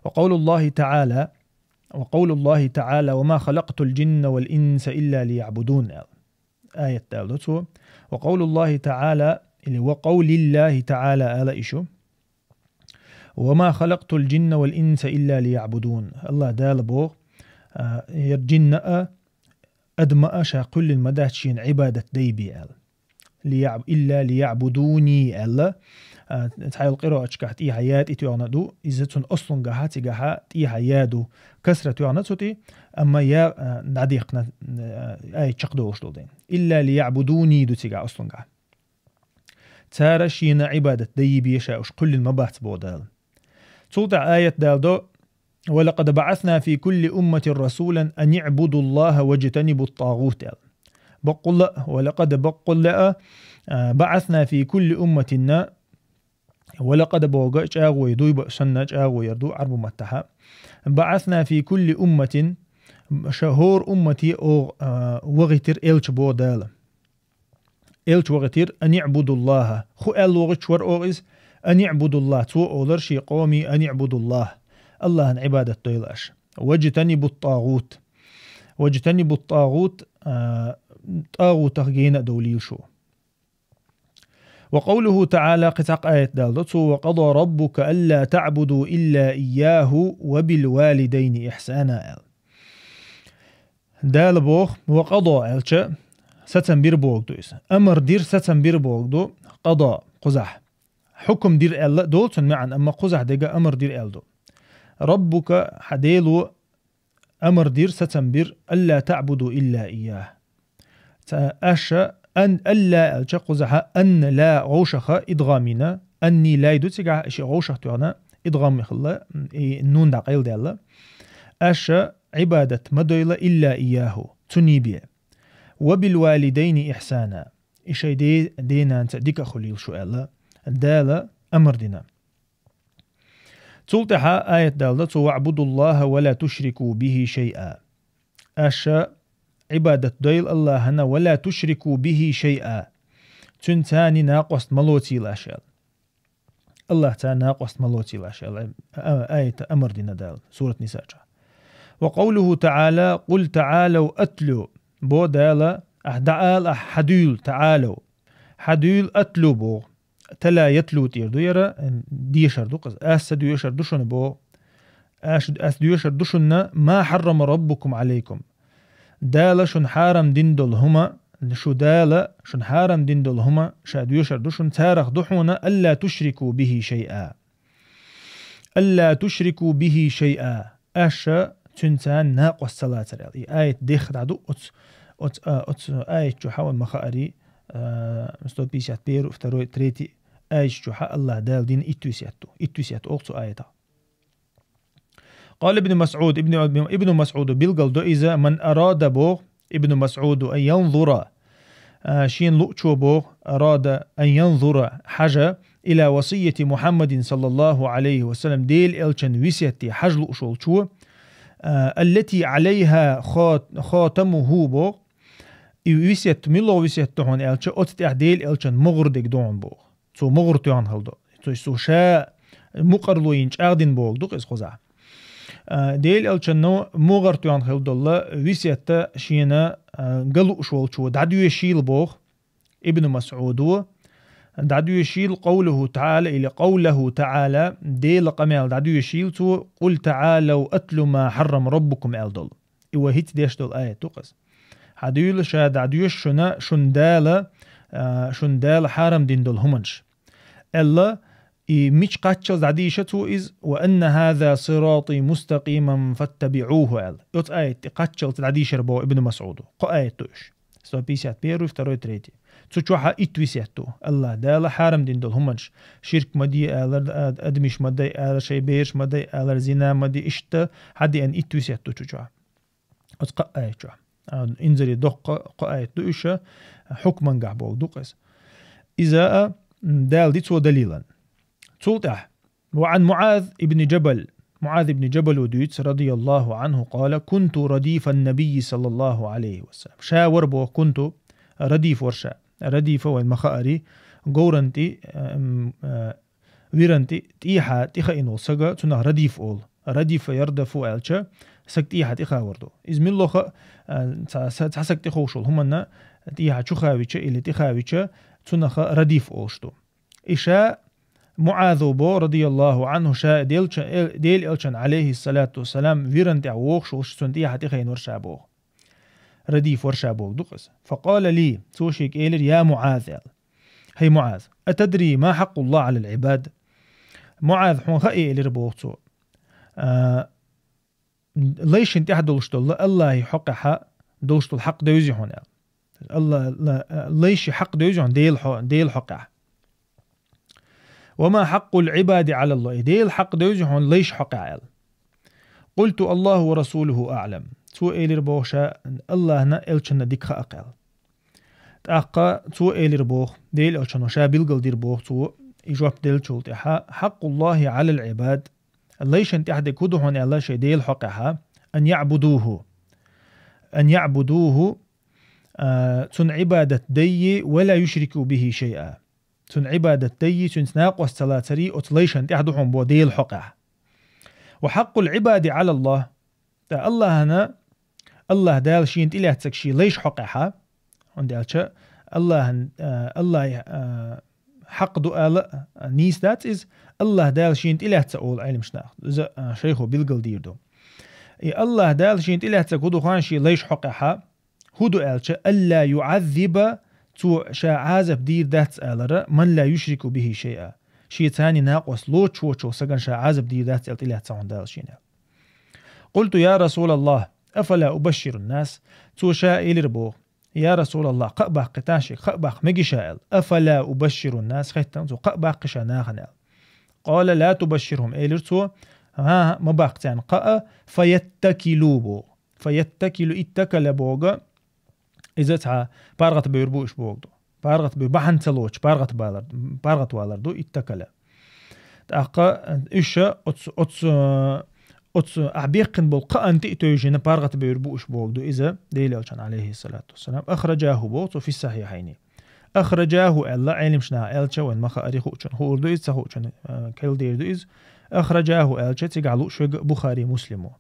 وقول الله تعالى وما خلقت الجن والإنس إلا ليعبدون آية دالته. وقول الله تعالى اللي هو قول الله تعالى آل إيشو وما خلقت الجن والإنس إلا ليعبدون. الله دال بو يرجن أدمأ شاقل المداتشين عبادة ديبي إلا ليعبدوني ألا تحيل القراءة كحت إيه حيات إتيانادو إذا تون أصلا جهات جهات إيه حيادو كسرة يعناتي أما يا نعديقنا أي تشقدوش دولين إلا ليعبدوني دو تيجا أصلا جه تارا شينا عبادة ديبي شاوش كل المبات بودال توضع آية دالدو ولقد بعثنا في كل أمة رسولا أن يعبدوا الله واجتنبوا الطاغوت بقول ولقد بقول بعثنا في كل أمتنا ولقد بوجا جاغو يدوي بسنة جاغو يردو عرب متها بعثنا في كل أمة شهور أمتي أو وغتر إلش بودال إلش وغتر أن يعبدوا الله خو إل وغتشور أوغز أن يعبدوا الله تو أولر شي قومي أن يعبدوا الله الله عبادة طيلاش واجتنبوا الطاغوت طاغوت تغينا دوليل شو. وقوله تعالى قطع آية دالدته وقضى ربك ألا تعبدوا إلا إياه وبالوالدين إحسانا دال بوخ وقضى ألش ستنبير بوغدويس أمر دير ستنبير بوغدو قضى قزح حكم دير ألا دولتن معا أما قزح ديقا أمر دير ألدو ربك حديلو أمر دير ستنبير ألا تعبدوا إلا إياه أشا أن ألا الجقزها أن لا غوشخ إدغامنا أني لا يدوتيجا إشي غوشخ توانا إدغام خلا النون دقيل دالا أشا عبادة مدويلة إلا إياه تنيبيا وبالوالدين إحسانا إشي دينا أنت ديك خليل شو ألا دالا أمر دينا تلتحى آية دالة واعبدوا الله ولا تشركوا به شيئا أشا عبادة دويل الله هنا ولا تشركوا به شيئا تنتاني ناقص ملوتي الأشياء الله تعالى ناقص ملوتي الأشياء آية أمر دينا دال سورة نساء. وقوله تعالى قل تعالوا أتلو بو دالا أحدعال أحدول تعالوا حدول أتلو بو تلا يتلو تيردو يرى ديشر دوقز أسدو يشر دوشن بو أسدو يشر دوشن ما حرم ربكم عليكم دالا شن حارم دندل هما شو دالا شن حارم دندل هما شادو يشر دوشن تارخ دوحونا ألا تشركوا به شيئا ألا تشركوا به شيئا أشا تنتان ناقص صلاة آية ديخ دعدو آية جو حاول مخاري مستوى بيسيات بيرو افتروي تريتي آية جو حا الله دال دين اتوسياتو أغتو آيتا. قال ابن مسعود بلغل دو إذا من أراد بوغ ابن مسعود أن ينظر شين لؤشو بوغ أراد أن ينظر حاجة إلى وصية محمد صلى الله عليه وسلم ديل إلشن وسيتي حج لؤشول شو التي عليها خاتمه بوغ وسيت ملو وسيت هون إلش أتت أحديل إلشن مغردك دون بوغ سو مغرتيان هلدو سو شاء مقرلو ينش أغدين بوغ دوق إس خزع ديل الچنو مغرتيان هلدولا وسيتا شينا قلو شوال شو دعدو يشيل بوغ ابن مسعود دعدو يشيل قوله تعالى إلى قوله تعالى ديل قمال دعدو يشيل تو قل تعالوا أتلوا ما حرم ربكم ألدول إيوه هيت ديش دول آية توقس حديول شا دعدو يشنا شندال حرم دين دول همنش ألا مش قاتشل دعديشتو إز وأن هذا صراطي مستقيما فاتبعوه أل يوت آية قاتشل دعديش ربو ابن مسعود قو آية توش سو بيسيات بيرو افتروي تريتي تشوحا إتويسياتو الله دال حرم دين دول همنش شرك مدي أدمش مدي آل شي بيرش مدي آل زنا مدي إشتا حدي أن إتويسياتو تشوحا أتقا آية تشوحا انزلي دق قآية دوشة حكما قعبو دوقس إذا دال ديتو دليلا تلتح. وعن معاذ بن جبل وديت رضي الله عنه قال كنت رديف النبي صلى الله عليه وسلم شاور بو كنت رديف ورشا رديف والمخاري قورنتي ويرنتي تيحا تيخا إنو سجا تنه رديف أول ردف يردف ألشا سكت إيحة إخاوردو إزم الله سكت إخوشل همنا إيحة شخاويتش إلي تخاويتش تنخ رديف أوشتو إشاء معاذ بو رضي الله عنه شاء ديل إلشان عليه الصلاة والسلام فيرن تعووخ شوش سنتيحة إخين ورشابوخ رديف ورشابوخ دقس فقال لي توشيك إيلر يا معاذ هي معاذ أتدري ما حق الله على العباد معاذ حون خائي إلر بوغتو ليش انت أحد دولشتو الله يحق حق دولشتو الحق دوزي هون الله ليش حق دوزي هون ديل حقه وما حق العباد على الله ديل حق دوزي هون ليش حقه قلت الله ورسوله أعلم تو إلر بوشا الله نا إلشنا ديك أقل تأقى تو إلر بوخ ديل إلشنا شا بيلقل دير بوخ تو إجواب ديل شولت حق الله على العباد ليش انت أحد كده هون الله شيء ديل حقها أن يعبدوه تن عبادة دي ولا يشركوا به شيئا تن عبادة دي تن ناقص الصلاة ليش انت أحد هون بو ديل حقها وحق العباد على الله الله هنا الله دال شيء انت إليه تسكشي ليش حقها عندي ألشا الله حق دؤال نيس ذات إز الله دال شيء انت إليه تسأول علم شناخ شيخو بيلقل ديردو الله دال شيء انت إليه تسأول خان شيء ليش حقها هدو ألشا ألا يعذب تو شاعازب دير ذات ألرا من لا يشرك به شيئا شيء ثاني ناقص لو تشو سجن شاعازب دير ذات ألت إليه تسأول دال شيء قلت يا رسول الله أفلا أبشر الناس تو شائل ربو يا رسول الله قبح قتاشي قبح مجي شائل أفلا أبشر الناس خيتان تو قبح قشاناخنا قال لا تبشرهم إيلرتو ها مباقتان قاء فيتكلوا بو فيتكلوا اتكل بوغا إذا تها بارغت بيربوش بوغدو بارغت ببحن تلوش بارغت والردو اتكل تأقى إشا أتس أعبيقن بالقاء أنت إتوجين بارغت بيربوش بوغدو إذا ديلالشان عليه الصلاة والسلام أخرجاه بوغدو في الصحيحين أخرجاه ألا علم شنا ألشا وين ما خاريخو هو دو إز سهو كل دير دو إز أخرجاه ألشا تقعلو شق بخاري مسلمو